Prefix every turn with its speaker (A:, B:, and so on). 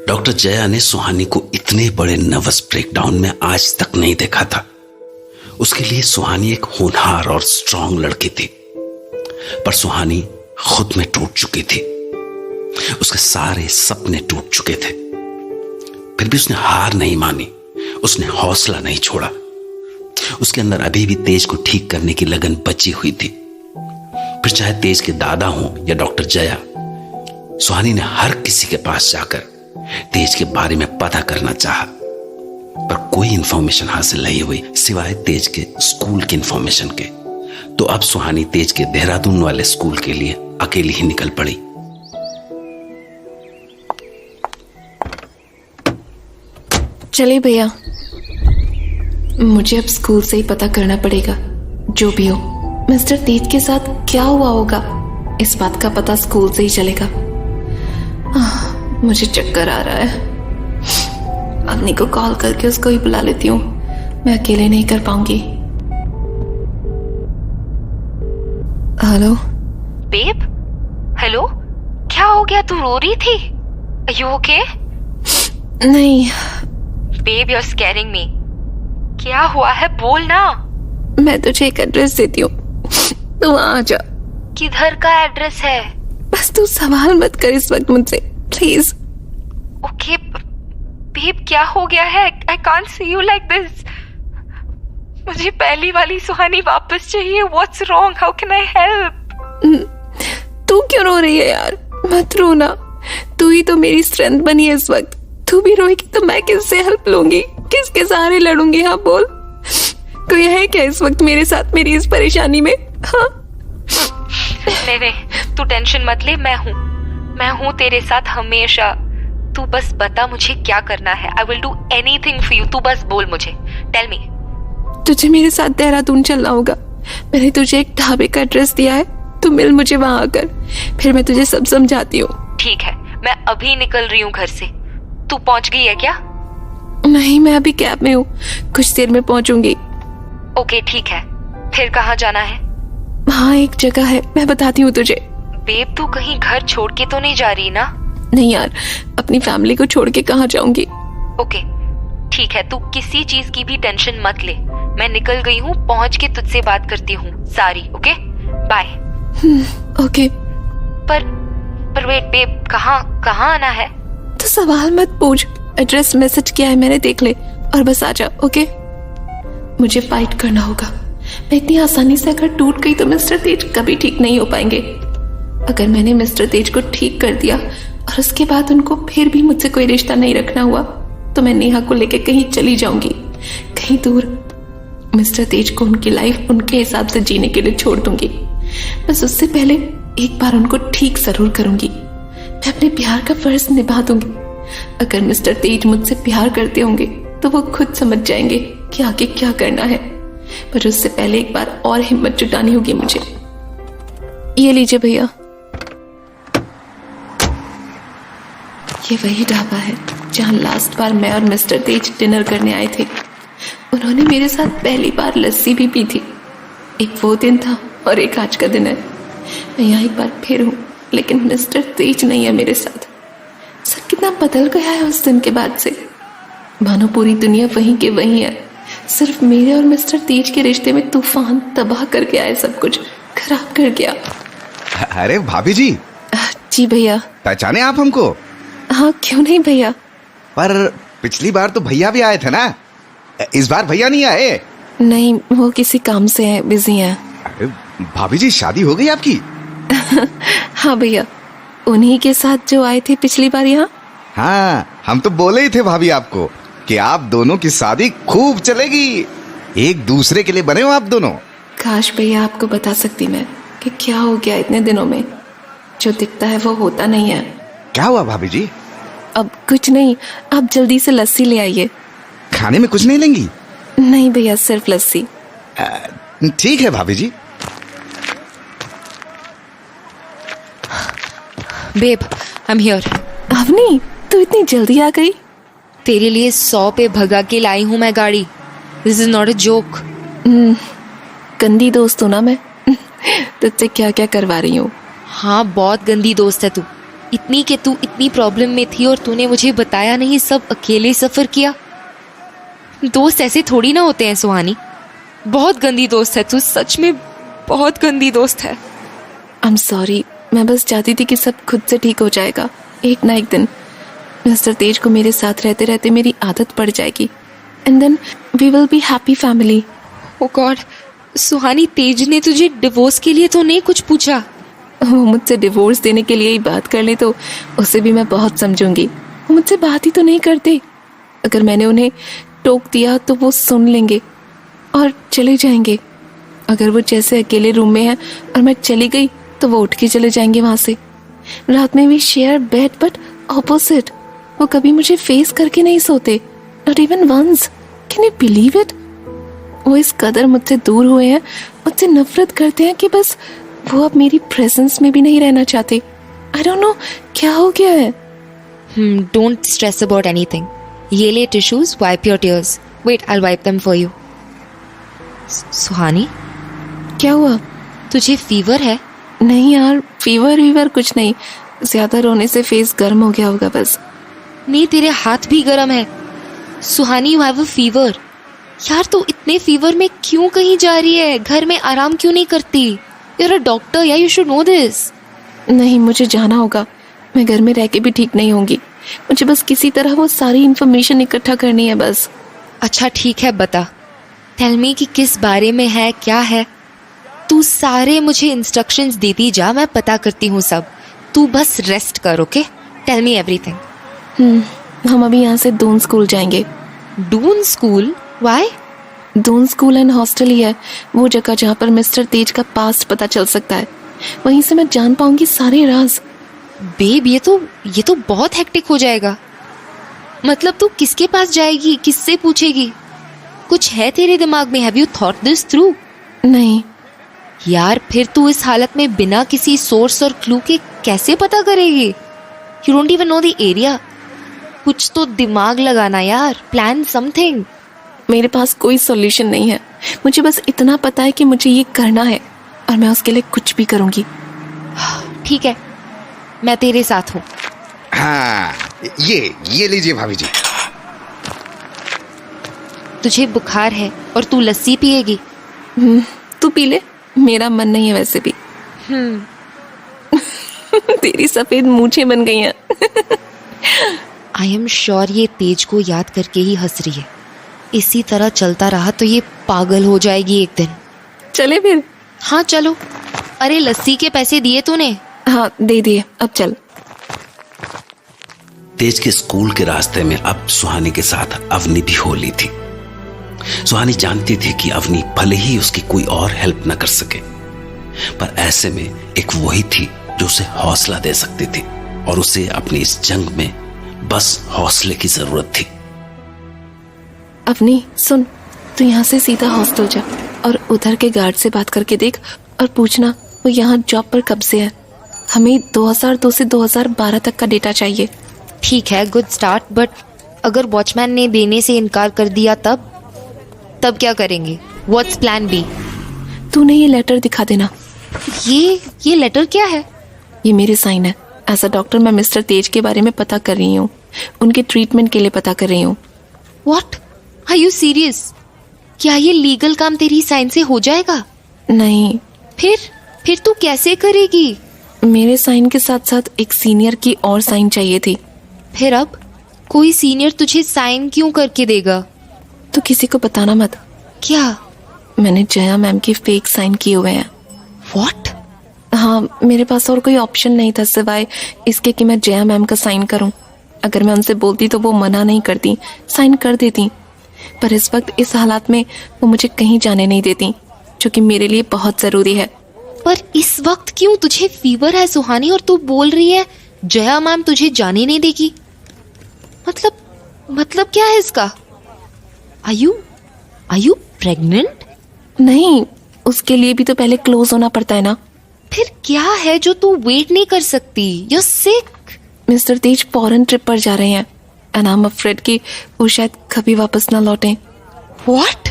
A: Doctor Jaya ने सुहानी को इतने बड़े नर्वस ब्रेकडाउन में आज तक नहीं देखा था। उसके लिए सुहानी एक होनहार और स्ट्रांग लड़की थी, पर सुहानी खुद में टूट चुकी थी। उसके सारे सपने टूट चुके थे, फिर भी उसने हार नहीं मानी, उसने हौसला नहीं छोड़ा। उसके अंदर अभी भी तेज को ठीक करने की लगन बची हुई थी। फिर चाहे तेज के दादा हों या डॉक्टर जया, सुहानी ने हर किसी के पास जाकर तेज के बारे में पता करना चाहा, पर कोई इंफॉर्मेशन हासिल नहीं हुई सिवाय तेज के स्कूल की इंफॉर्मेशन के। तो अब सुहानी तेज के देहरादून वाले स्कूल के लिए अकेली ही निकल पड़ी।
B: चलिए भैया, मुझे अब स्कूल से ही पता करना पड़ेगा। जो भी हो, मिस्टर तेज के साथ क्या हुआ होगा, इस बात का पता स्कूल से ही चलेगा। मुझे चक्कर आ रहा है। अग्नि को कॉल करके उसको ही बुला लेती हूँ, मैं अकेले नहीं कर पाऊंगी। हेलो
C: बेब, हेलो, क्या हो गया? तू रो रही थी? Are you okay?
B: नहीं
C: बेब, you're scaring me. क्या हुआ है? बोल ना।
B: मैं तुझे एक एड्रेस देती हूँ, तू वहां आ जा।
C: किधर का एड्रेस है?
B: बस तू सवाल मत कर इस वक्त मुझसे, प्लीज।
C: ओके बेब, क्या हो गया है? I can't see you like this. मुझे पहली वाली सुहानी वापस चाहिए। What's wrong? How can I help?
B: तू क्यों रो रही है यार? मत रो ना, तू ही तो मेरी स्ट्रेंथ बनी है इस वक्त। तू भी रोएगी तो मैं किससे हेल्प लूंगी, किसके सहारे लड़ूंगी? हाँ बोल, कोई है क्या इस वक्त मेरे साथ मेरी इस परेशानी में? हाँ
C: नहीं, तू टेंशन मत ले, मैं हूँ तेरे साथ हमेशा। तू बस बता मुझे क्या करना है। I will do anything for you. तू बस बोल मुझे, टेल मी।
B: तुझे मेरे साथ देहरादून चलना होगा। मैंने तुझे एक ढाबे का एड्रेस दिया है, तू मिल मुझे वहां आकर, फिर मैं तुझे सब समझाती हूँ।
C: ठीक है, मैं अभी निकल रही हूँ घर से। तू पहुंच गई है क्या?
B: नहीं, मैं अभी कैब में हूँ, कुछ देर में पहुंचूंगी।
C: ओके ठीक है, फिर कहाँ जाना है?
B: हाँ एक जगह है, मैं बताती हूँ तुझे।
C: बेब, तू कहीं घर छोड़ के तो नहीं जा रही ना?
B: नहीं यार, अपनी फैमिली को छोड़ के कहाँ जाऊंगी।
C: ओके ठीक है, तू किसी चीज की भी टेंशन मत ले। मैं निकल गई हूँ, पहुंच के तुझसे बात करती हूँ सारी। Okay bye.
B: ओके।
C: पर वेट बेब, कहाँ आना है?
B: तो सवाल मत पूछ, एड्रेस मैसेज किया है मैंने, देख ले और बस आ जा। ओके, मुझे फाइट करना होगा। मैं इतनी आसानी से अगर टूट गई तो मिस्टर तेज कभी ठीक नहीं हो पाएंगे। अगर मैंने मिस्टर तेज को ठीक कर दिया और उसके बाद उनको फिर भी मुझसे कोई रिश्ता नहीं रखना हुआ, तो मैं नेहा को लेकर कहीं चली जाऊंगी, कहीं दूर। मिस्टर तेज को उनकी लाइफ उनके हिसाब से जीने के लिए छोड़ दूंगी। बस उससे पहले एक बार उनको ठीक जरूर करूंगी। मैं अपने प्यार का फर्ज निभा दूंगी। अगर मिस्टर तेज मुझसे प्यार करते होंगे तो वो खुद समझ जाएंगे कि आगे क्या करना है, पर उससे पहले एक बार और हिम्मत जुटानी होगी मुझे। ये लीजिए भैया, ये वही ढाबा है जहां लास्ट बार मैं और मिस्टर तेज डिनर करने आए थे। उन्होंने मेरे साथ पहली बार लस्सी भी पी थी। एक वो दिन था और एक आज का दिन है। मैं यहाँ एक बार फिर हूँ, लेकिन मिस्टर तेज नहीं है मेरे साथ। सब कितना बदल गया है उस दिन के बाद से, मानो पूरी दुनिया वहीं के वहीं है। सिर्फ मेरे और मिस्टर तेज के रिश्ते में तूफान तबाह करके आए, सब कुछ खराब कर गया।
D: अरे भाभी जी।
B: जी भैया।
D: पहचाने आप हमको?
B: हाँ क्यों नहीं भैया।
D: पर पिछली बार तो भैया भी आए थे ना, इस बार भैया नहीं आए?
B: नहीं, वो किसी काम से है, बिजी है।
D: भाभी जी शादी हो गई आपकी?
B: हाँ भैया, उन्हीं के साथ जो आए थे पिछली बार यहाँ।
D: हाँ, हम तो बोले ही थे भाभी आपको कि आप दोनों की शादी खूब चलेगी। एक दूसरे के लिए बने हो आप दोनों।
B: काश भैया आपको बता सकती मैं कि क्या हो गया इतने दिनों में। जो दिखता है वो होता नहीं है।
D: क्या हुआ भाभी जी?
B: अब कुछ नहीं, आप जल्दी से लस्सी ले आइए।
D: खाने में कुछ नहीं लेंगी?
B: नहीं भैया, सिर्फ लस्सी।
D: ठीक है भाभी जी।
C: Babe, I am here.
B: Avni, तू इतनी जल्दी आ गई?
C: तेरे लिए 100 पे भगा के लाई हूँ मैं गाड़ी। This is not a joke.
B: गंदी दोस्त हूँ ना मैं। तुझसे क्या क्या करवा रही हूँ।
C: हाँ, बहुत गंदी दोस्त है तू। इतनी कि तू इतनी प्रॉब्लम में थी और तूने मुझे बताया नहीं, सब अकेले सफ़र किया। दोस्त ऐसे थोड़ी ना होते हैं सुहानी। बहुत गंदी दोस्त है तू, सच में बहुत गंदी दोस्त है।
B: आई एम सॉरी, मैं बस चाहती थी कि सब खुद से ठीक हो जाएगा। एक ना एक दिन मिस्टर तेज को मेरे साथ रहते रहते मेरी आदत पड़ जाएगी and then we will be happy family.
C: Oh god Suhani, Tej ने तुझे डिवोर्स के लिए तो नहीं कुछ पूछा?
B: वो मुझसे डिवोर्स देने के लिए ही बात कर ले तो उसे भी मैं बहुत समझूंगी। वो मुझसे बात ही तो नहीं करते। अगर मैंने उन्हें टोक दिया तो वो सुन लेंगे और चले जाएंगे। अगर वो जैसे अकेले रूम में है और मैं चली गई तो वो उठ के चले जाएंगे वहाँ से। रात में भी शेयर बेड बट ऑपोजिट। वो कभी मुझे फेस करके नहीं सोते, not even once. Can you believe it? वो इस कदर मुझसे दूर हुए हैं, मुझसे नफरत करते हैं कि बस वो अब मेरी प्रेजेंस में भी नहीं रहना चाहते। आई डोंट नो क्या हो गया है।
C: Don't stress about anything. ये ले tissues, wipe your tears. Wait, I will wipe them for you. Suhani,
B: क्या हुआ?
C: तुझे फीवर है?
B: नहीं यार, फीवर कुछ नहीं। ज्यादा रोने से फेस गर्म हो गया होगा बस।
C: नहीं, तेरे हाथ भी गर्म है। सुहानी, यू हैव अ फीवर। यार तू इतने फीवर में क्यों कहीं जा रही है? घर में आराम क्यों नहीं करती? यू आर अ डॉक्टर, या यू शुड नो दिस।
B: नहीं, मुझे जाना होगा। मैं घर में रह के भी ठीक नहीं होंगी। मुझे बस किसी तरह वो सारी इन्फॉर्मेशन इकट्ठा करनी है बस।
C: अच्छा ठीक है, बता। टेल मी कि किस बारे में है, क्या है। तू सारे मुझे इंस्ट्रक्शंस देती जा, मैं पता करती हूँ सब। तू बस रेस्ट कर, ओके? Tell me everything.
B: हम अभी यहाँ से दून स्कूल जाएंगे।
C: Doon school? Why?
B: Doon school and hostel ही है वो जगह जहाँ पर मिस्टर तेज का पास्ट पता चल सकता है। वहीं से मैं जान पाऊंगी सारे राज।
C: बेब, ये तो बहुत हेक्टिक हो जाएगा। मतलब तू किसके पास जाएगी, किससे पूछेगी? कुछ है तेरे दिमाग में? Have you thought this through?
B: नहीं
C: यार फिर तू इस हालत में बिना किसी सोर्स और क्लू के कैसे पता करेगी? You don't even know the area. कुछ तो दिमाग लगाना यार, प्लान समथिंग।
B: मेरे पास कोई सॉल्यूशन नहीं है। मुझे बस इतना पता है कि मुझे ये करना है और मैं उसके लिए कुछ भी करूंगी।
C: ठीक है, मैं तेरे साथ हूँ।
D: हाँ, ये लीजिए भाभी जी।
C: तुझे बुखार है और तू लस्सी पिएगी?
B: तू पी ले, मेरा मन नहीं है वैसे भी। तेरी सफेद मूंछें बन गई हैं।
C: आई एम श्योर ये तेज को याद करके ही हंस रही है। इसी तरह चलता रहा तो ये पागल हो जाएगी एक दिन।
B: चले फिर?
C: हाँ चलो। अरे लस्सी के पैसे दिए तूने?
B: हाँ दे दिए, अब चल।
A: तेज के स्कूल के रास्ते में अब सुहानी के साथ अवनी भी हो ली थी। सुहानी जानती थी कि अवनी भले ही उसकी कोई और हेल्प न कर सके, पर ऐसे में एक वही थी जो उसे हौसला दे सकती थी, और उसे अपनी इस जंग में बस हौसले की जरूरत थी।
B: अवनी सुन, तू यहाँ से सीधा हॉस्टल जा और उधर के गार्ड से बात करके देख और पूछना वो यहाँ जॉब पर कब से है। हमें 2002 से 2012 तक का डेटा चाहिए।
C: ठीक है, गुड स्टार्ट। बट अगर वॉचमैन ने देने से इनकार कर दिया तब क्या करेंगे? What's plan B?
B: तूने ये लेटर दिखा देना।
C: ये लेटर क्या है?
B: ये मेरे साइन है। एज अ डॉक्टर मैं मिस्टर तेज के बारे में पता कर रही हूँ, उनके ट्रीटमेंट के लिए पता कर रही हूँ।
C: व्हाट? Are you serious? क्या ये लीगल काम तेरी साइन से हो जाएगा?
B: नहीं।
C: फिर तू कैसे करेगी?
B: मेरे साइन के साथ साथ एक सीनियर की और साइन चाहिए थी।
C: फिर अब कोई सीनियर तुझे साइन क्यों करके देगा?
B: तो किसी को बताना मत।
C: क्या?
B: मैंने जया मैम के फेक साइन किए हुए हैं।
C: व्हाट?
B: हाँ, मेरे पास और कोई ऑप्शन नहीं था सिवाय इसके कि मैं जया मैम का साइन करूं। अगर मैं उनसे बोलती तो वो मना नहीं करती, साइन कर देती। पर इस वक्त इस हालात में वो मुझे कहीं जाने नहीं देती, जो कि मेरे लिए बहुत जरूरी है।
C: पर इस वक्त क्यों? तुझे फीवर है सुहानी और तू बोल रही है जया मैम तुझे जाने नहीं देगी। मतलब क्या है इसका? Are you pregnant?
B: नहीं, उसके लिए भी तो पहले क्लोज होना पड़ता है ना।
C: फिर क्या है जो तू वेट नहीं कर सकती? You're sick.
B: Mister Tej foreign trip पर जा रहे हैं एंड आई एम अफ्रेड कि वो शायद कभी वापस ना लौटें।
C: What?